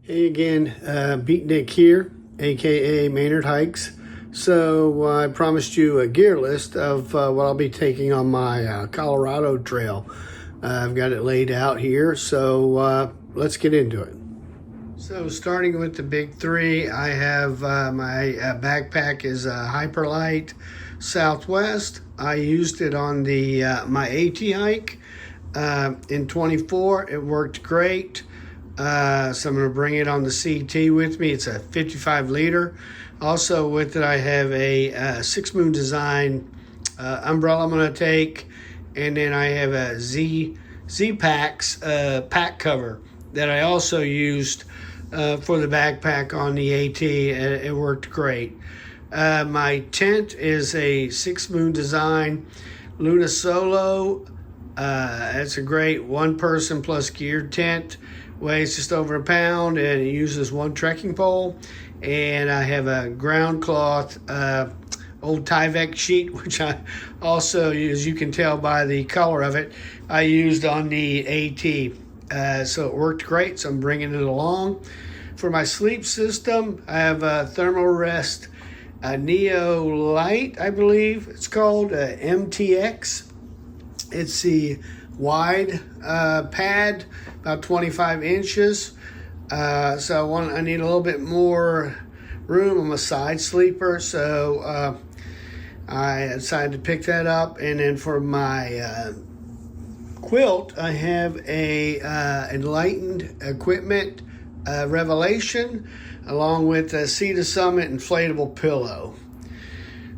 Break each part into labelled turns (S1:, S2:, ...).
S1: Hey again, Beatnik here, aka Maynard Hikes. So I promised you a gear list of what I'll be taking on my Colorado trail. I've got it laid out here, so let's get into it. So starting with the big three, I have my backpack is a Hyperlite Southwest. I used it on the my AT hike in 24. It worked great. So I'm going to bring it on the CT with me. It's a 55 liter. Also with it, I have a Six Moon Design umbrella I'm going to take. And then I have a Z-Packs pack cover that I also used for the backpack on the AT. It worked great. My tent is a Six Moon Design Luna Solo. It's a great one person plus gear tent. Weighs just over a pound and it uses one trekking pole. And I have a ground cloth old Tyvek sheet, which I also, as you can tell by the color of it, I used on the AT. So it worked great, so I'm bringing it along. For my sleep system, I have a Thermarest Neo Light, I believe it's called, MTX. It's the wide pad, about 25 inches. So I need a little bit more room. I'm a side sleeper, so I decided to pick that up. And then for my quilt, I have a Enlightened Equipment Revelation, along with a Sea to Summit inflatable pillow.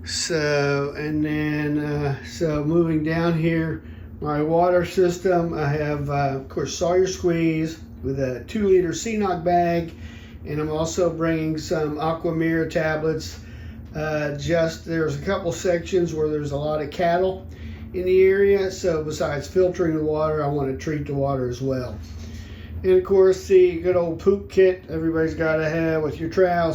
S1: So, and then, so moving down here, my water system, I have, of course, Sawyer Squeeze with a 2-liter CNOC bag, and I'm also bringing some Aquamira tablets. There's a couple sections where there's a lot of cattle in the area, so besides filtering the water, I want to treat the water as well. And of course, the good old poop kit everybody's got to have with your trowel,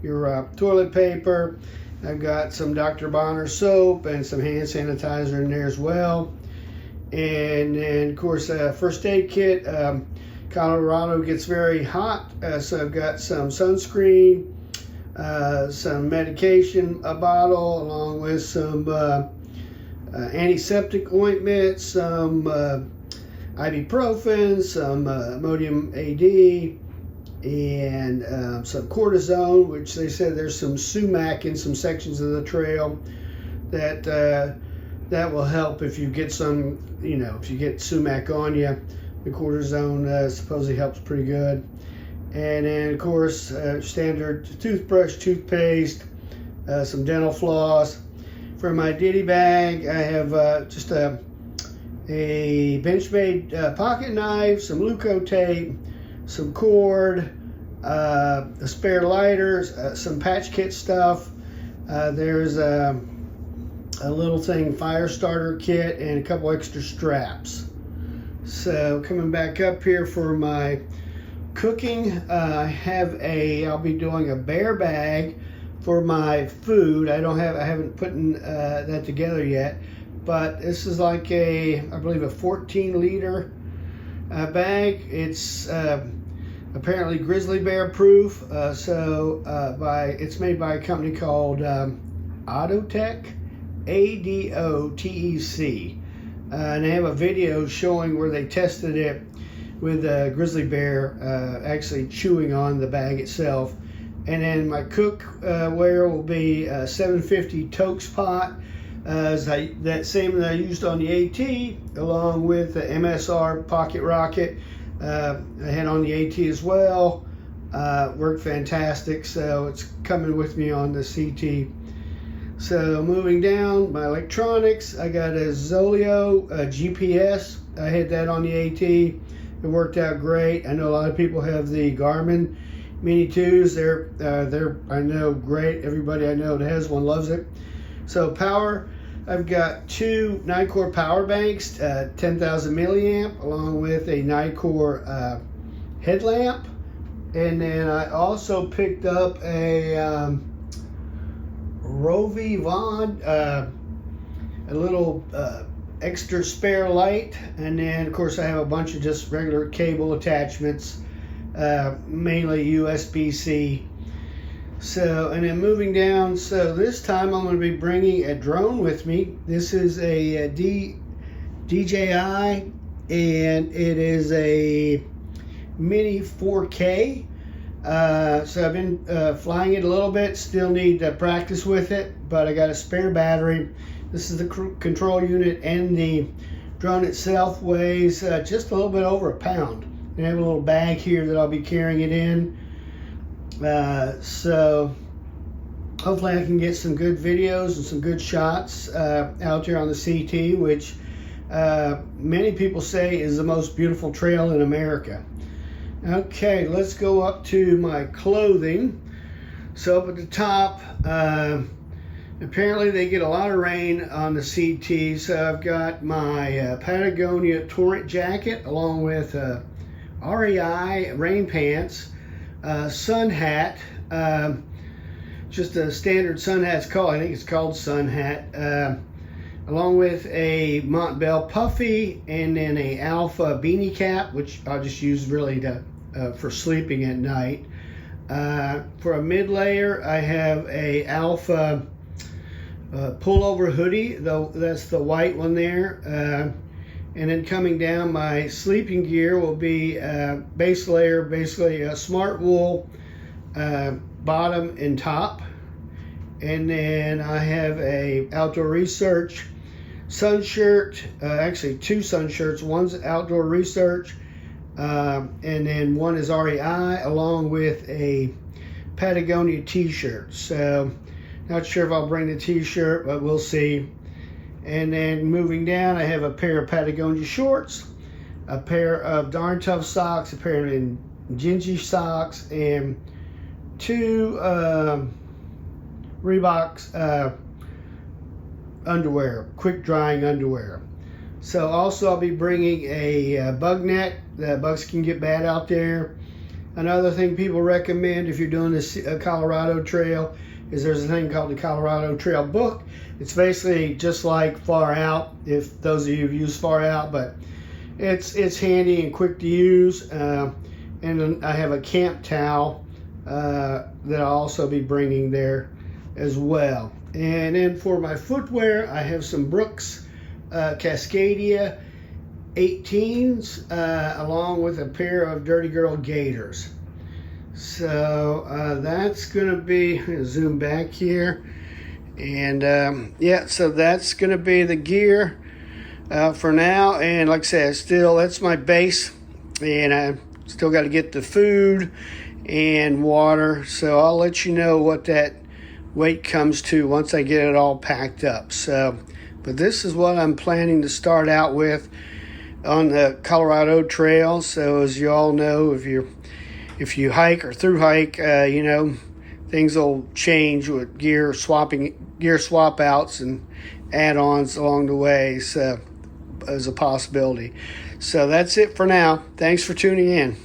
S1: your toilet paper. I've got some Dr. Bonner soap and some hand sanitizer in there as well. And then, of course, first aid kit. Colorado gets very hot, so I've got some sunscreen, some medication, a bottle, along with some antiseptic ointment, some ibuprofen, some Imodium AD, and some cortisone, which they said there's some sumac in some sections of the trail that will help if you get some, if you get sumac on you. The cortisone supposedly helps pretty good. And then, of course, standard toothbrush, toothpaste, some dental floss. For my ditty bag, I have just a Benchmade pocket knife, some Luco tape, some cord, a spare lighter, some patch kit stuff. There's a little thing, fire starter kit, and a couple extra straps. So coming back up here for my cooking, I'll be doing a bear bag for my food. I haven't put that together yet, but this is like I believe a 14-liter bag. It's apparently grizzly bear proof. It's made by a company called Adotec, ADOTEC. And they have a video showing where they tested it with a grizzly bear actually chewing on the bag itself. And then my cookware will be a 750 Tokes pot, that same that I used on the AT, along with the MSR Pocket Rocket I had on the AT as well. Worked fantastic, so it's coming with me on the CT. So moving down, my electronics, I got a Zoleo GPS. I had that on the AT. It worked out great. I know a lot of people have the Garmin Mini 2s. They're I know great. Everybody I know that has one loves it. So power, I've got 2 Nikkor power banks, 10,000 milliamp, along with a Nikkor headlamp. And then I also picked up a Rovi Vaughn, a little extra spare light, and then of course I have a bunch of just regular cable attachments mainly USB-C. So, and then moving down, so this time I'm going to be bringing a drone with me. This is a DJI, and it is a Mini 4K. So I've been flying it a little bit, still need to practice with it, but I got a spare battery. This is the control unit, and the drone itself weighs just a little bit over a pound. And I have a little bag here that I'll be carrying it in. So hopefully I can get some good videos and some good shots out there on the CT, which many people say is the most beautiful trail in America. Okay, let's go up to my clothing. So up at the top, apparently they get a lot of rain on the CT, so I've got my Patagonia Torrent jacket along with REI rain pants, sun hat, just a standard sun hat's called, I think it's called sun hat, along with a Montbell puffy, and then a Alpha beanie cap, which I'll just use really to for sleeping at night. For a mid layer, I have a Alpha pullover hoodie, though that's the white one there. And then coming down, my sleeping gear will be base layer, basically a smart wool bottom and top. And then I have a Outdoor Research sun shirt, actually two sun shirts. One's Outdoor Research, and then one is REI, along with a Patagonia t-shirt. So not sure if I'll bring the t-shirt, but we'll see. And then moving down, I have a pair of Patagonia shorts, a pair of Darn Tough socks, a pair of Gingy socks, and two Reebok underwear, quick drying underwear. So also I'll be bringing a bug net. The bugs can get bad out there. Another thing people recommend if you're doing this Colorado Trail is there's a thing called the Colorado Trail Book. It's basically just like Far Out, if those of you have used Far Out, but it's handy and quick to use. And then I have a camp towel that I'll also be bringing there as well. And then for my footwear, I have some Brooks Cascadia 18s along with a pair of Dirty Girl Gators. So that's gonna be, I'm gonna zoom back here, and yeah, so that's gonna be the gear for now. And like I said, still that's my base, and I still got to get the food and water, so I'll let you know what that weight comes to once I get it all packed up. So but this is what I'm planning to start out with on the Colorado Trail. So as you all know, if you hike or through hike, you know, things will change with gear swap outs and add-ons along the way, so as a possibility. So that's it for now. Thanks for tuning in.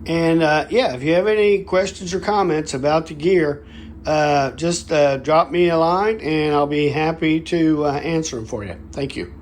S1: And yeah, if you have any questions or comments about the gear, just drop me a line and I'll be happy to answer them for you. Thank you.